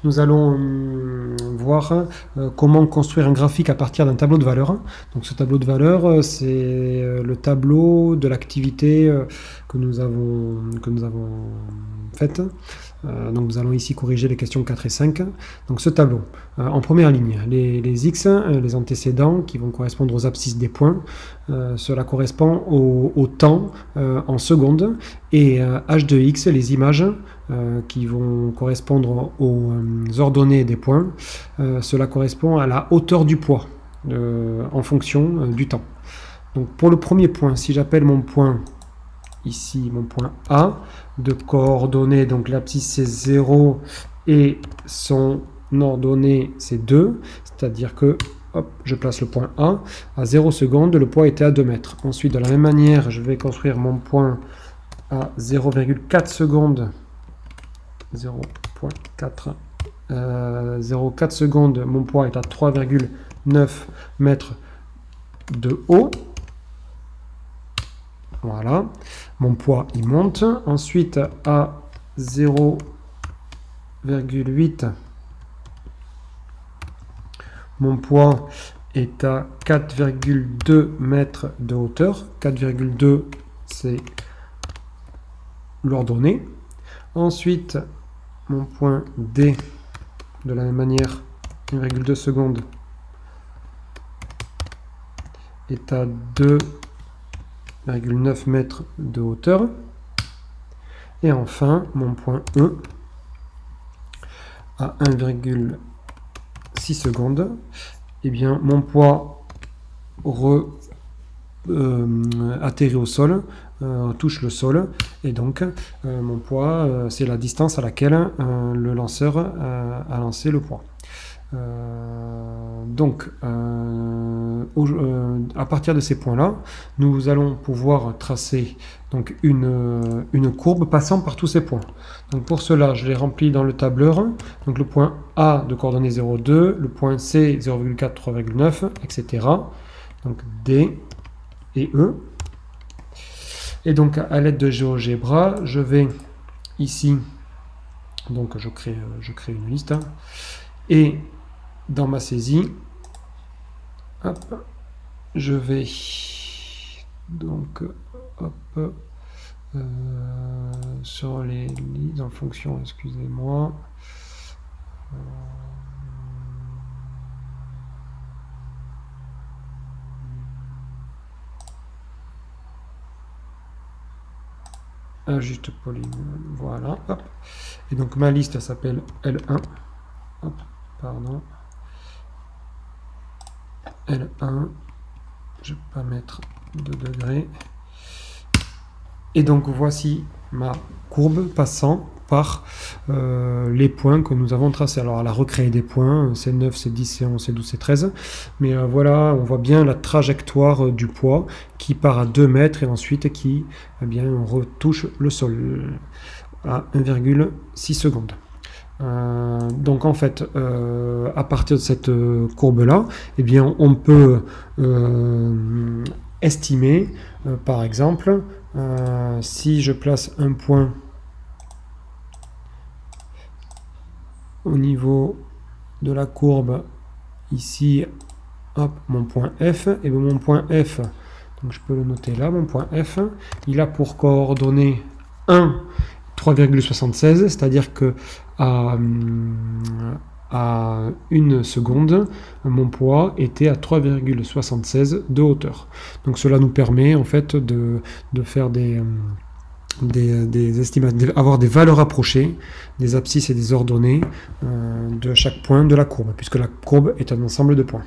Nous allons voir comment construire un graphique à partir d'un tableau de valeurs. Donc ce tableau de valeurs, c'est le tableau de l'activité que nous avons faite. Donc nous allons ici corriger les questions 4 et 5. Donc ce tableau, en première ligne, les x, les antécédents qui vont correspondre aux abscisses des points, cela correspond au temps en secondes, et h de x, les images qui vont correspondre aux ordonnées des points, cela correspond à la hauteur du poids en fonction du temps. Donc pour le premier point, si j'appelle mon point ici, mon point A, de coordonnées, donc l'abscisse c'est 0 et son ordonnée c'est 2, c'est-à-dire que hop, je place le point A, à 0 secondes, le poids était à 2 mètres. Ensuite, de la même manière, je vais construire mon point à 0,4 secondes, 0,4 secondes, mon poids est à 3,9 mètres de haut. Voilà, mon poids il monte. Ensuite à 0,8, mon poids est à 4,2 mètres de hauteur. 4,2 c'est l'ordonnée. Ensuite, mon point D, de la même manière, 1,2 secondes, est à 2,9 mètres de hauteur. Et enfin, mon point E, à 1,6 secondes, eh bien, mon poids atterrit au sol, touche le sol, et donc mon poids, c'est la distance à laquelle le lanceur a lancé le poids. Donc à partir de ces points là, nous allons pouvoir tracer donc une courbe passant par tous ces points. Donc pour cela, je les remplis dans le tableur. Donc le point A de coordonnées 0,2, le point C 0,4, 3,9, etc. Donc D et E. Et donc à l'aide de GeoGebra, je vais ici, donc je crée une liste, et dans ma saisie, hop, je vais donc hop, sur les listes en fonction, excusez-moi, ajuste polygone, voilà, hop. Et donc ma liste s'appelle L1, hop, pardon, L1, je vais pas mettre 2 degrés, et donc voici ma courbe passant par les points que nous avons tracés. Alors elle a recréé des points, c'est 9, c'est 10, c'est 11, c'est 12, c'est 13, mais voilà, on voit bien la trajectoire du poids qui part à 2 mètres et ensuite qui retouche le sol à 1,6 secondes. Donc en fait, à partir de cette courbe là, eh bien on peut estimer, par exemple, si je place un point au niveau de la courbe ici, hop, mon point F, et bien mon point F, donc je peux le noter là, mon point F, il a pour coordonnées 1, 3,76, c'est-à-dire que à 1 seconde, mon poids était à 3,76 de hauteur. Donc cela nous permet en fait de faire des estimations, avoir des valeurs approchées des abscisses et des ordonnées de chaque point de la courbe, puisque la courbe est un ensemble de points.